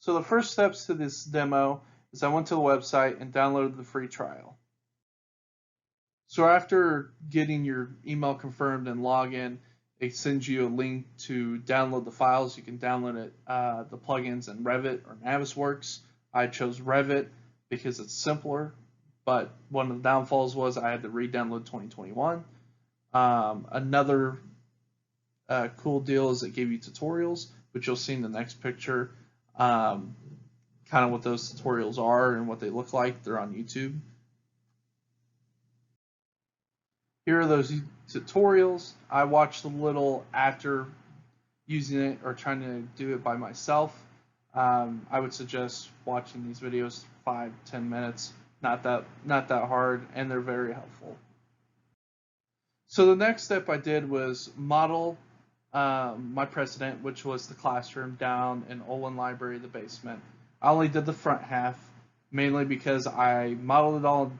So the first steps to this demo is I went to the website and downloaded the free trial. So after getting your email confirmed and login, it sends you a link to download the files. You can download it, the plugins in Revit or Navisworks. I chose Revit because it's simpler, but one of the downfalls was I had to re-download 2021. Another cool deal is it gave you tutorials, which you'll see in the next picture, kind of what those tutorials are and what they look like. They're on YouTube. Here are those tutorials. I watched a little after using it or trying to do it by myself. I would suggest watching these videos 5-10 minutes. Not that hard, and they're very helpful. So the next step I did was model my precedent, which was the classroom down in Olin Library, the basement. I only did the front half, mainly because I modeled it all in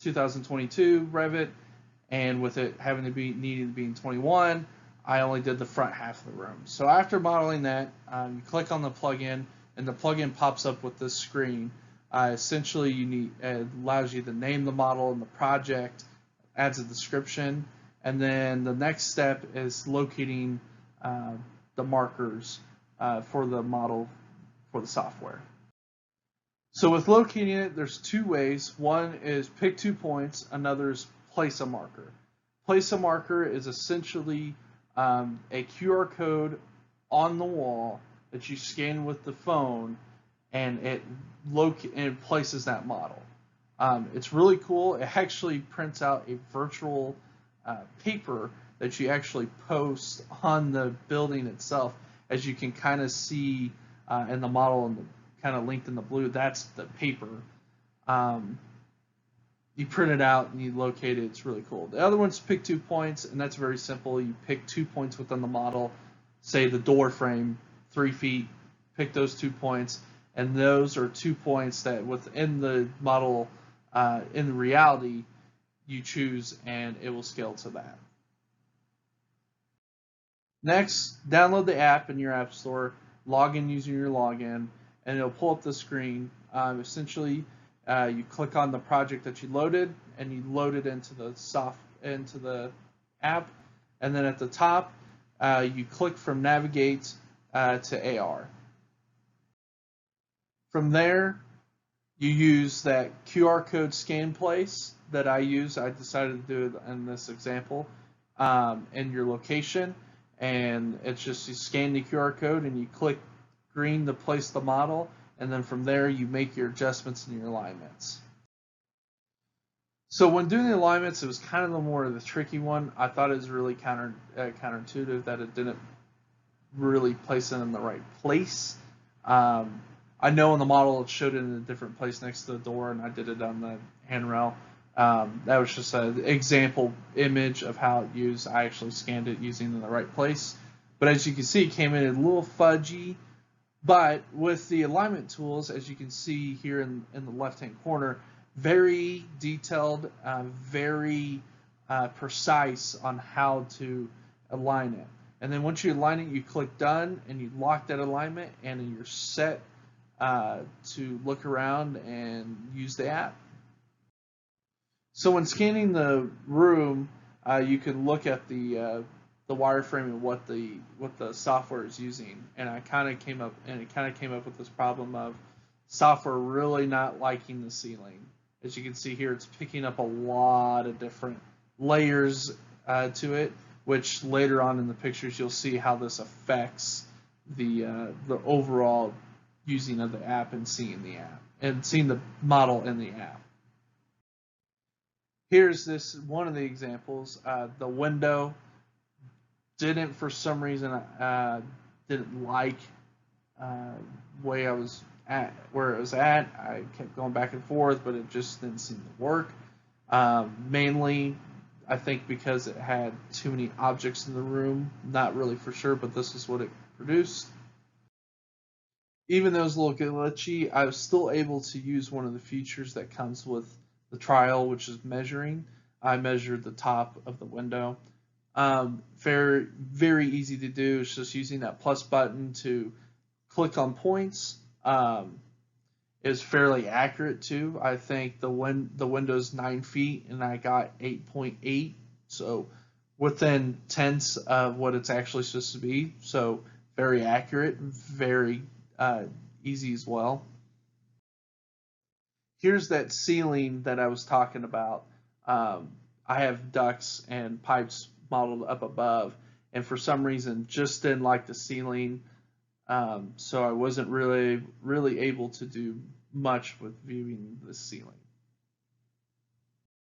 2022 Revit, and with it having to be needing to be in 21, I only did the front half of the room. So after modeling that, you click on the plugin, and the plugin pops up with this screen. Essentially, it allows you to name the model and the project, adds a description, and then the next step is locating the markers for the model for the software. So with locating it, there's two ways. One is pick 2 points, another is place a marker. Place a marker is essentially a QR code on the wall that you scan with the phone, and it places that model. It's really cool. It actually prints out a virtual paper that you actually post on the building itself, as you can kind of see in the model and kind of linked in the blue. That's the paper. You print it out and you locate it. It's really cool. The other one's pick 2 points, and that's very simple. You pick 2 points within the model, say the door frame, 3 feet, pick those 2 points, and those are 2 points that within the model, in reality, you choose, and it will scale to that. Next, download the app in your app store, log in using your login, and it'll pull up the screen. Essentially, you click on the project that you loaded, and you load it into the app, and then at the top, you click from Navigate to AR. From there, you use that QR code scan place that I use. I decided to do it in this example, in your location, and it's just you scan the QR code and you click green to place the model, and then from there you make your adjustments and your alignments. So when doing the alignments, it was kind of the tricky one. I thought it was really counterintuitive that it didn't really place it in the right place. I know in the model it showed it in a different place next to the door, and I did it on the handrail. That was just an example image of how it used. I actually scanned it using it in the right place. But as you can see, it came in a little fudgy. But with the alignment tools, as you can see here in the left-hand corner, very detailed, very precise on how to align it. And then once you align it, you click done, and you lock that alignment, and you're set to look around and use the app. So when scanning the room, you can look at the wireframe and what the software is using, and it kind of came up with this problem of software really not liking the ceiling. As you can see here, it's picking up a lot of different layers to it, which later on in the pictures you'll see how this affects the overall using of the app and seeing the app and seeing the model in the app. Here's one of the examples. The window didn't, for some reason, didn't like way I was at, where it was at. I kept going back and forth, but it just didn't seem to work. Mainly, I think because it had too many objects in the room. Not really for sure, but this is what it produced. Even though it was a little glitchy, I was still able to use one of the features that comes with the trial, which is measuring. I measured the top of the window. Very easy to do. It's just using that plus button to click on points, is fairly accurate too. I think the window's 9 feet and I got 8.8, so within tenths of what it's actually supposed to be. So very accurate, very easy as well. Here's that ceiling that I was talking about. I have ducts and pipes modeled up above, and for some reason just didn't like the ceiling, so I wasn't really able to do much with viewing the ceiling.